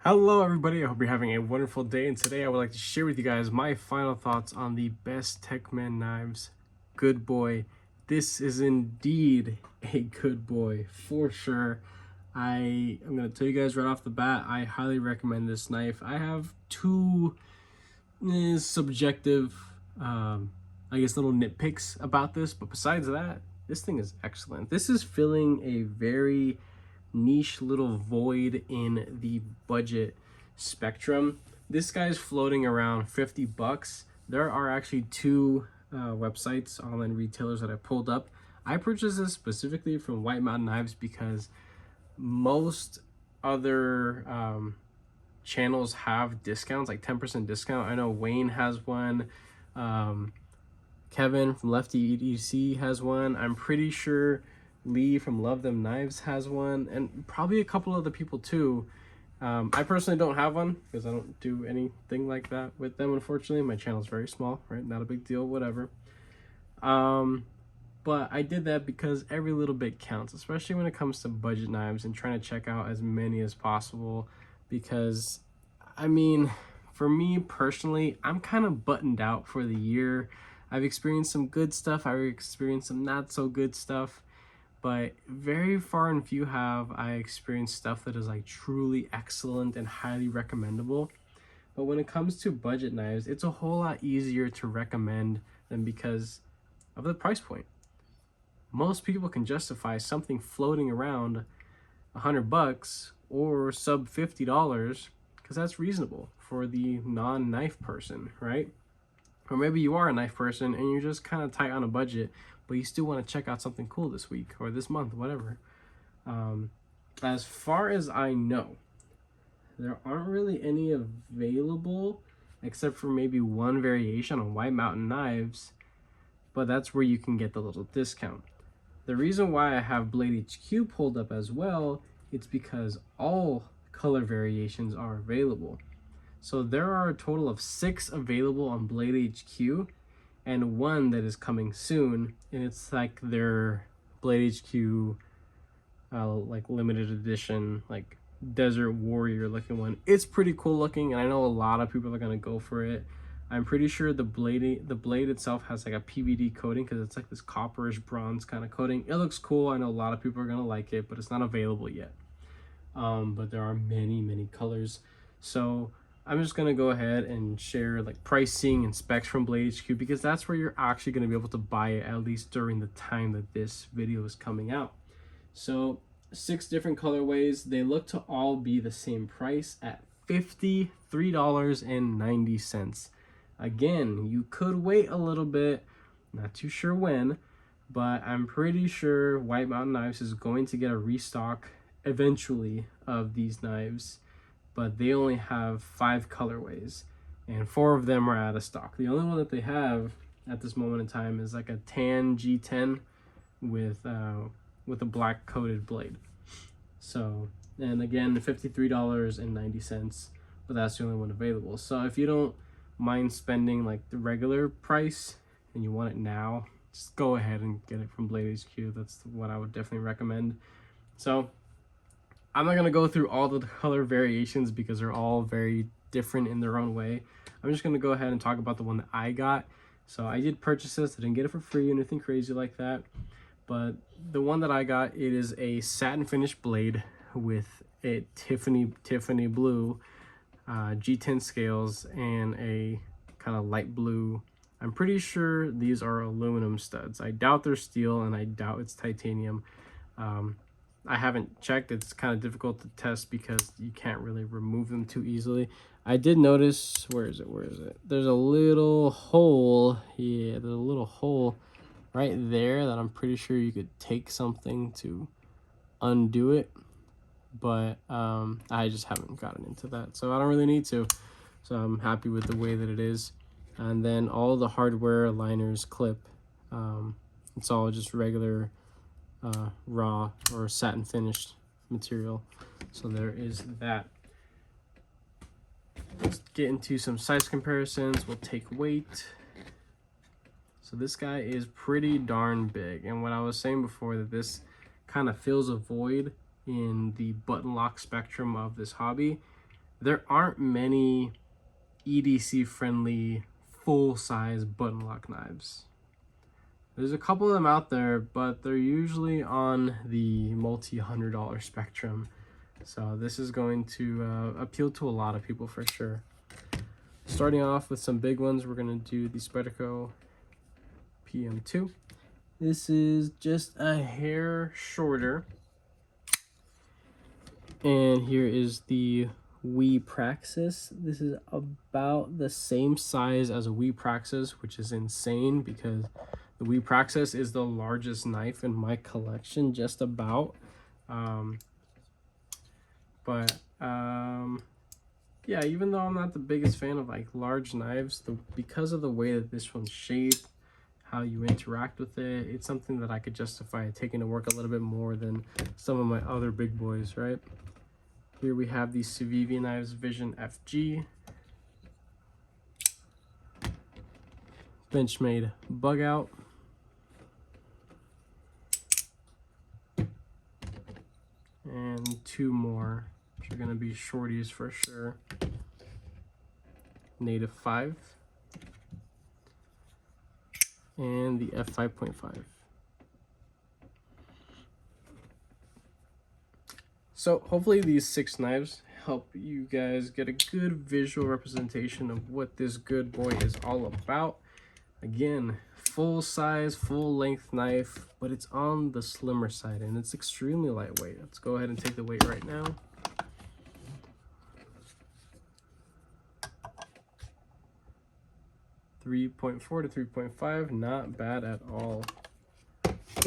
Hello everybody, I hope you're having a wonderful day, and today I would like to share with you guys my final thoughts on the Bestechman knives. Good boy. This is indeed a good boy for sure. I'm going to tell you guys right off the bat, I highly recommend this knife. I have two subjective, I guess, little nitpicks about this, but besides that, this thing is excellent. This is filling a very niche little void in the budget spectrum. This guy's floating around 50 bucks. There are actually two websites, online retailers that I pulled up. I purchased this specifically from White Mountain Knives because most other channels have discounts, like 10% discount. I know Wayne has one. Kevin from Lefty EDC has one. I'm pretty sure Lee from Love Them Knives has one, and probably a couple other people too. I personally don't have one because I don't do anything like that with them, unfortunately. My channel is very small, right? Not a big deal, whatever. But I did that because every little bit counts, especially when it comes to budget knives and trying to check out as many as possible. Because, I mean, for me personally, I'm kind of buttoned out for the year. I've experienced some good stuff, I've experienced some not so good stuff, but very far and few have I experienced stuff that is like truly excellent and highly recommendable. But when it comes to budget knives, it's a whole lot easier to recommend them because of the price point. Most people can justify something floating around 100 bucks or sub $50 because that's reasonable for the non-knife person, right? Or maybe you are a knife person and you're just kind of tight on a budget, but you still want to check out something cool this week or this month, whatever. As far as I know, there aren't really any available except for maybe one variation on White Mountain Knives, but that's where you can get the little discount. The reason why I have Blade HQ pulled up as well, it's because all color variations are available. So there are a total of 6 available on Blade HQ and one that is coming soon, and it's like their Blade HQ like limited edition, like Desert Warrior looking one. It's pretty cool looking, and I know a lot of people are gonna go for it. I'm pretty sure the blade itself has like a PVD coating because it's like this copperish bronze kind of coating. It looks cool. I know a lot of people are gonna like it, but it's not available yet. But there are many colors. So I'm just gonna go ahead and share like pricing and specs from Blade HQ because that's where you're actually gonna be able to buy it, at least during the time that this video is coming out. So 6 different colorways. They look to all be the same price at $53.90. Again, you could wait a little bit, not too sure when, but I'm pretty sure White Mountain Knives is going to get a restock eventually of these knives, but they only have 5 colorways and 4 of them are out of stock. The only one that they have at this moment in time is like a tan G10 with a black coated blade. So, and again, $53.90, but that's the only one available. So if you don't mind spending like the regular price and you want it now, just go ahead and get it from Blade HQ. That's what I would definitely recommend. So I'm not gonna go through all the color variations because they're all very different in their own way. I'm just gonna go ahead and talk about the one that I got. So I did purchase this. I didn't get it for free or anything crazy like that, but the one that I got, it is a satin finish blade with a Tiffany blue G10 scales and a kind of light blue. I'm pretty sure these are aluminum studs. I doubt they're steel and I doubt it's titanium. I haven't checked. It's kind of difficult to test because you can't really remove them too easily. I did notice, where is it? There's a little hole. Yeah, there's a little hole right there that I'm pretty sure you could take something to undo it, but I just haven't gotten into that, so I don't really need to. So I'm happy with the way that it is. And then all the hardware liners clip. It's all just regular raw or satin finished material. So there is that. Let's get into some size comparisons. We'll take weight. So this guy is pretty darn big, and what I was saying before, that this kind of fills a void in the button lock spectrum of this hobby. there aren't many EDC friendly full size button lock knives. There's a couple of them out there, but they're usually on the multi-$100 spectrum. So this is going to appeal to a lot of people for sure. Starting off with some big ones, we're going to do the Spyderco PM2. This is just a hair shorter. And here is the Wii Praxis. This is about the same size as a Wii Praxis, which is insane because the Wii Praxis is the largest knife in my collection, just about. Yeah, even though I'm not the biggest fan of like large knives, because of the way that this one's shaped, how you interact with it, it's something that I could justify taking to work a little bit more than some of my other big boys, right? Here we have the Civivi Knives Vision FG. Benchmade Bug Out. And two more, which are going to be shorties for sure. Native 5. And the F5.5. So hopefully these 6 knives help you guys get a good visual representation of what this good boy is all about. Again, full size, full length knife, but it's on the slimmer side and it's extremely lightweight. Let's go ahead and take the weight right now. .4 to 3.5, not bad at all.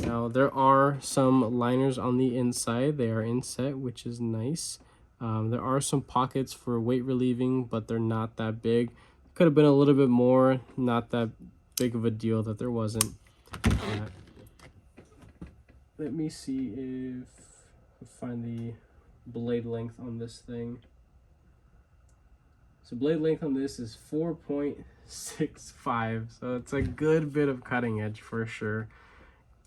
Now there are some liners on the inside. They are inset, which is nice. There are some pockets for weight relieving, but they're not that big. Could have been a little bit more, not that big of a deal that there wasn't. Let me see if I find the blade length on this thing. So blade length on this is 4.65, so it's a good bit of cutting edge for sure.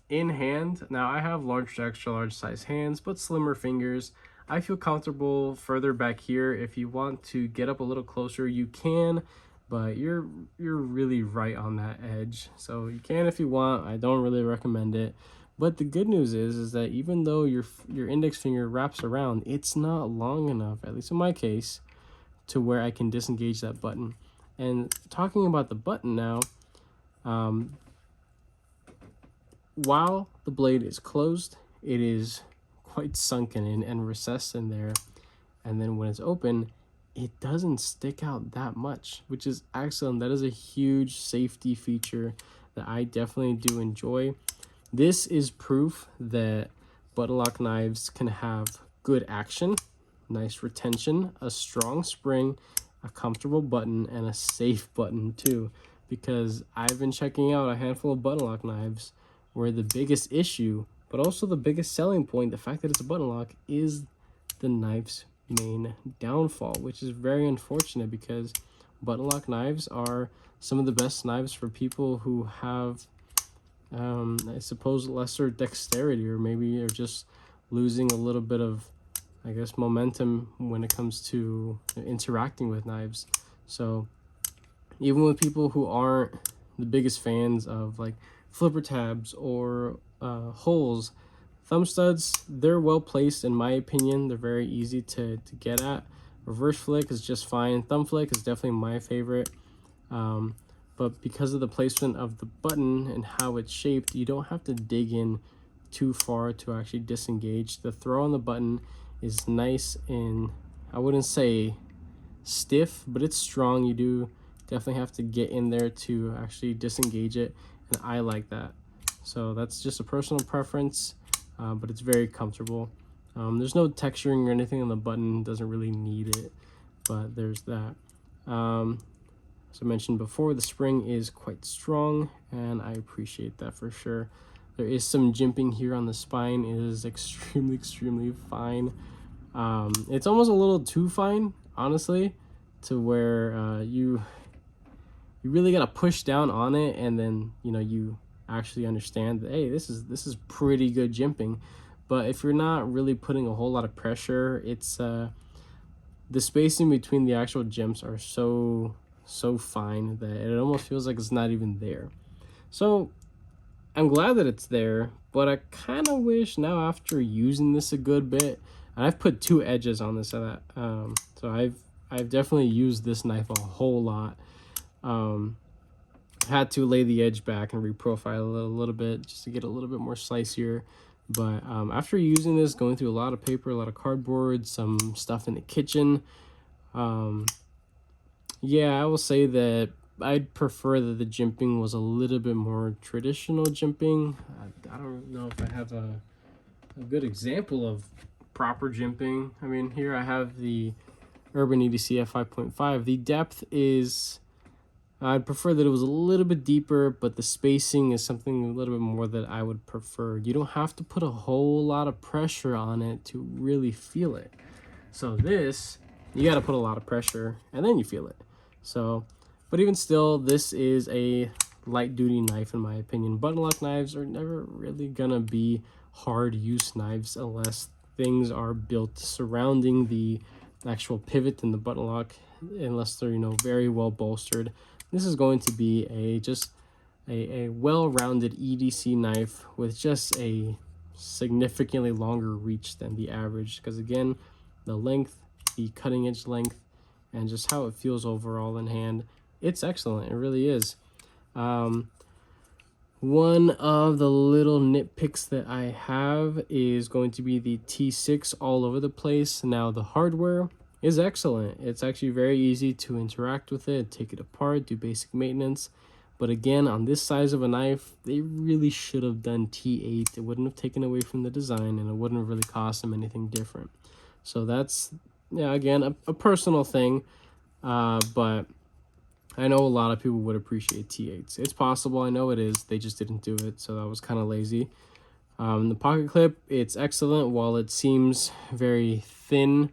In hand, now I have large to extra large size hands, but slimmer fingers. I feel comfortable further back here. If you want to get up a little closer, you can, but you're really right on that edge. So you can if you want. I don't really recommend it. But the good news is that even though your index finger wraps around, it's not long enough, at least in my case, to where I can disengage that button. And talking about the button now, while the blade is closed, it is quite sunken in and recessed in there. And then when it's open, it doesn't stick out that much, which is excellent. That is a huge safety feature that I definitely do enjoy. This is proof that button lock knives can have good action, nice retention, a strong spring, a comfortable button, and a safe button too. Because I've been checking out a handful of button lock knives where the biggest issue, but also the biggest selling point, the fact that it's a button lock, is the knife's main downfall, which is very unfortunate because button lock knives are some of the best knives for people who have, I suppose, lesser dexterity, or maybe are just losing a little bit of, I guess, momentum when it comes to interacting with knives. So even with people who aren't the biggest fans of like flipper tabs or holes, thumb studs, they're well placed in my opinion. They're very easy to get at. Reverse flick is just fine. Thumb flick is definitely my favorite. But because of the placement of the button and how it's shaped, you don't have to dig in too far to actually disengage. The throw on the button is nice and I wouldn't say stiff, but it's strong. You do definitely have to get in there to actually disengage it, and I like that. So that's just a personal preference, but it's very comfortable. There's no texturing or anything on the button, doesn't really need it, but there's that. As I mentioned before, the spring is quite strong, and I appreciate that for sure. There is some jimping here on the spine. It is extremely fine. It's almost a little too fine, honestly, to where you really gotta push down on it, and then you actually understand that, hey, this is pretty good jimping. But if you're not really putting a whole lot of pressure, it's the spacing between the actual gems are so fine that it almost feels like it's not even there. So I'm glad that it's there, but I kind of wish now, after using this a good bit, and I've put 2 edges on this, so I've definitely used this knife a whole lot. Had to lay the edge back and reprofile a little bit just to get a little bit more slicier. But after using this, going through a lot of paper, a lot of cardboard, some stuff in the kitchen, yeah, I will say that I'd prefer that the jimping was a little bit more traditional jimping. I don't know if I have a good example of proper jimping. I mean, here I have the Urban EDC f 5.5. The depth is, I'd prefer that it was a little bit deeper, but the spacing is something a little bit more that I would prefer. You don't have to put a whole lot of pressure on it to really feel it. So this, you got to put a lot of pressure and then you feel it. So, but even still, this is a light duty knife in my opinion. Button lock knives are never really gonna be hard use knives unless things are built surrounding the actual pivot and the button lock, unless they're, you know, very well bolstered. This is going to be a well-rounded EDC knife with just a significantly longer reach than the average, because again, the length, the cutting edge length, and just how it feels overall in hand, it's excellent. It really is. One of the little nitpicks that I have is going to be the T6 all over the place. Now the hardware is excellent. It's actually very easy to interact with it, take it apart, do basic maintenance. But again, on this size of a knife, they really should have done T8. It wouldn't have taken away from the design, and it wouldn't have really cost them anything different. So that's, yeah, again, a personal thing, but I know a lot of people would appreciate T8s. It's possible, I know it is. They just didn't do it, so that was kind of lazy. The pocket clip, it's excellent. While it seems very thin,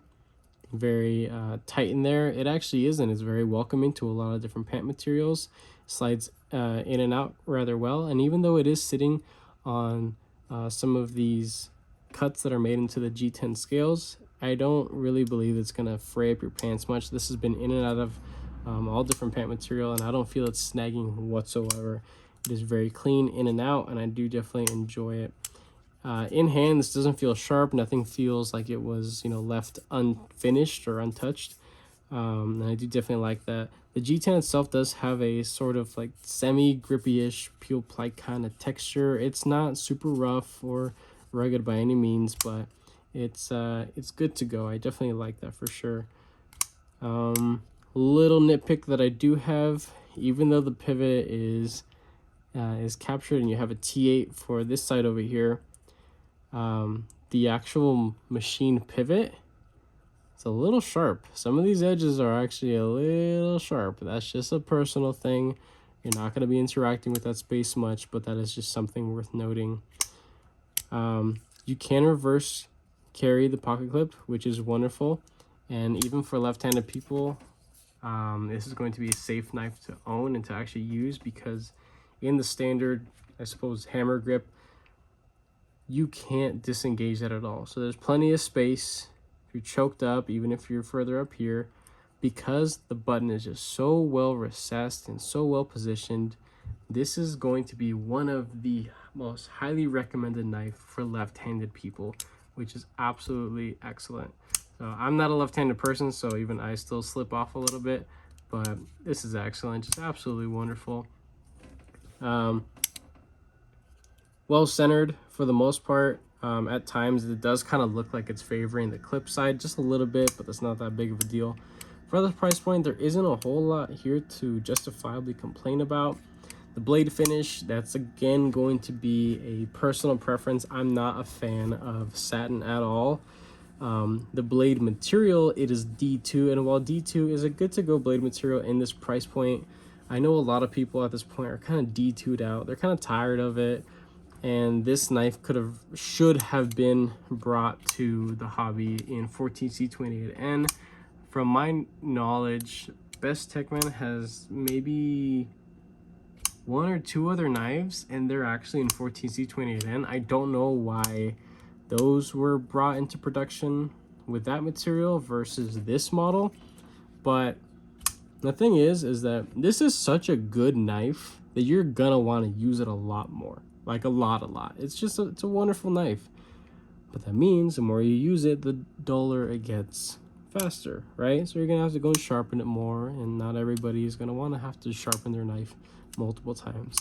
very tight in there, it actually isn't. It's very welcoming to a lot of different pant materials. Slides in and out rather well, and even though it is sitting on some of these cuts that are made into the G10 scales, I don't really believe it's gonna fray up your pants much. This has been in and out of all different pant material, and I don't feel it's snagging whatsoever. It is very clean in and out, and I do definitely enjoy it. In hand, this doesn't feel sharp. Nothing feels like it was, you know, left unfinished or untouched. And I do definitely like that. The G10 itself does have a sort of like semi-grippy-ish peel ply kind of texture. It's not super rough or rugged by any means, but it's good to go. I definitely like that for sure. Little nitpick that I do have, even though the pivot is captured and you have a T8 for this side over here, the actual machine pivot, it's a little sharp. Some of these edges are actually a little sharp. That's just a personal thing. You're not going to be interacting with that space much, but that is just something worth noting. You can reverse carry the pocket clip, which is wonderful. And even for left-handed people, this is going to be a safe knife to own and to actually use, because in the standard, I suppose, hammer grip, you can't disengage that at all. So there's plenty of space. If you're choked up, even if you're further up here, because the button is just so well recessed and so well positioned, this is going to be one of the most highly recommended knife for left-handed people, which is absolutely excellent. So I'm not a left-handed person, so even I still slip off a little bit, but this is excellent, just absolutely wonderful. Well centered for the most part. At times it does kind of look like it's favoring the clip side just a little bit, but that's not that big of a deal. For the price point, there isn't a whole lot here to justifiably complain about. The blade finish, that's again going to be a personal preference. I'm not a fan of satin at all. The blade material, it is D2, and while D2 is a good to go blade material in this price point, I know a lot of people at this point are kind of D2'd out. They're kind of tired of it, and this knife should have been brought to the hobby in 14C28N. From my knowledge, Bestechman has maybe 1 or 2 other knives, and they're actually in 14C28N. I don't know why those were brought into production with that material versus this model. But the thing is that this is such a good knife that you're gonna want to use it a lot more, like a lot. It's just it's a wonderful knife. But that means the more you use it, the duller it gets faster, right? So you're gonna have to go and sharpen it more, and not everybody is gonna want to have to sharpen their knife multiple times.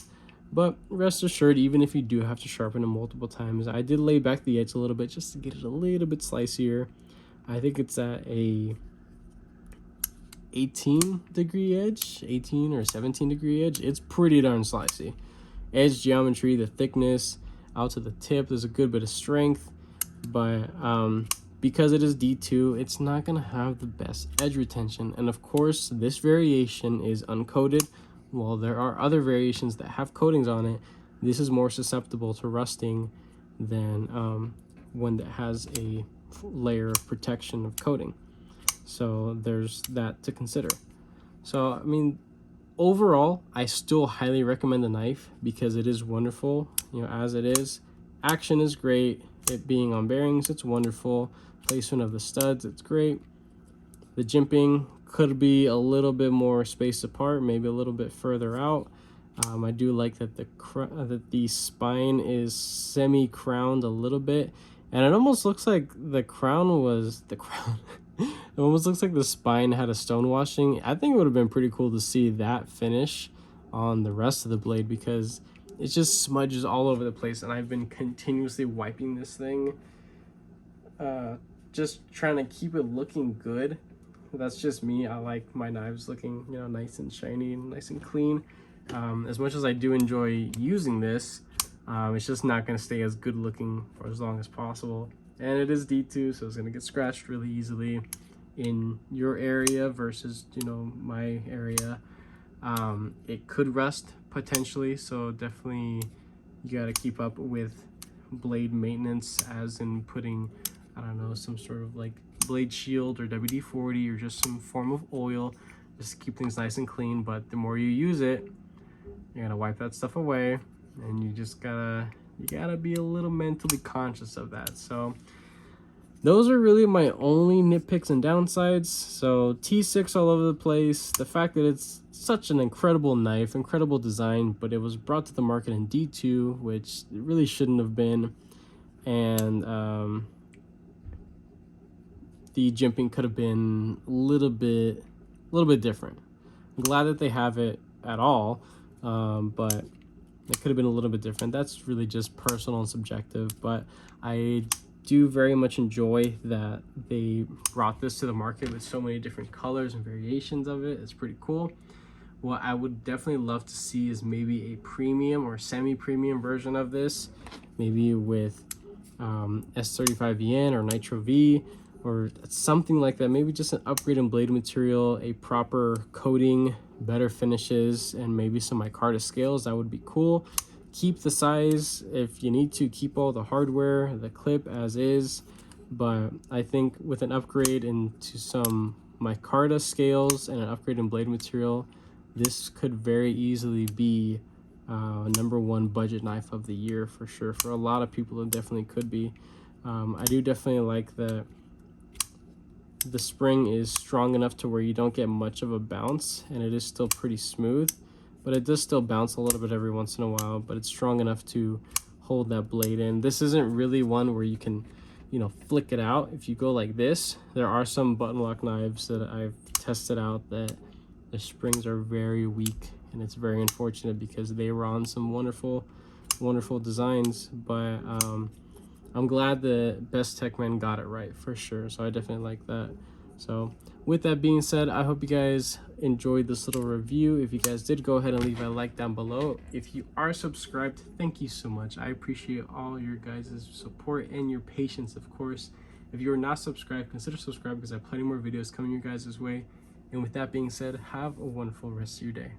But rest assured, even if you do have to sharpen it multiple times, I did lay back the edge a little bit just to get it a little bit slicier. I think it's at a 18-degree edge, 18 or 17-degree edge. It's pretty darn slicey. Edge geometry, the thickness out to the tip, there's a good bit of strength, but because it is D2, it's not gonna have the best edge retention. And of course, this variation is uncoated. While there are other variations that have coatings on it, this is more susceptible to rusting than one that has a layer of protection of coating. So there's that to consider. So I mean, overall, I still highly recommend the knife because it is wonderful, as it is. Action is great. It being on bearings, it's wonderful. Placement of the studs, it's great. The jimping could be a little bit more spaced apart, maybe a little bit further out. I do like that the spine is semi-crowned a little bit, and it almost looks like the crown was the crown. It almost looks like the spine had a stone washing. I think it would have been pretty cool to see that finish on the rest of the blade because it just smudges all over the place, and I've been continuously wiping this thing, just trying to keep it looking good. That's just me. I like my knives looking, nice and shiny and nice and clean. As much as I do enjoy using this, it's just not going to stay as good looking for as long as possible. And it is D2, so it's going to get scratched really easily in your area versus, my area. It could rust potentially, so definitely you got to keep up with blade maintenance, as in putting, I don't know, some sort of like blade shield or WD-40 or just some form of oil just to keep things nice and clean. But the more you use it, you're gonna wipe that stuff away, and you gotta be a little mentally conscious of that. So those are really my only nitpicks and downsides. So T6 all over the place, the fact that it's such an incredible knife, incredible design, but it was brought to the market in D2, which it really shouldn't have been. And the jimping could have been a little bit different. I'm glad that they have it at all, but it could have been a little bit different. That's really just personal and subjective, but I do very much enjoy that they brought this to the market with so many different colors and variations of it. It's pretty cool. What I would definitely love to see is maybe a premium or semi-premium version of this, maybe with S35VN or Nitro V, or something like that. Maybe just an upgrade in blade material, a proper coating, better finishes, and maybe some micarta scales. That would be cool. Keep the size if you need to, keep all the hardware, the clip as is, but I think with an upgrade into some micarta scales and an upgrade in blade material, this could very easily be #1 budget knife of the year for sure. For a lot of people, it definitely could be. I do definitely like that the spring is strong enough to where you don't get much of a bounce, and it is still pretty smooth, but it does still bounce a little bit every once in a while, but it's strong enough to hold that blade in. This isn't really one where you can, flick it out. If you go like this, there are some button lock knives that I've tested out that the springs are very weak, and it's very unfortunate because they were on some wonderful designs. But I'm glad that Bestechman got it right for sure, so I definitely like that. So with that being said, I hope you guys enjoyed this little review. If you guys did, go ahead and leave a like down below. If you are subscribed, thank you so much. I appreciate all your guys' support and your patience, of course. If you are not subscribed, consider subscribing because I have plenty more videos coming your guys' way. And with that being said, have a wonderful rest of your day.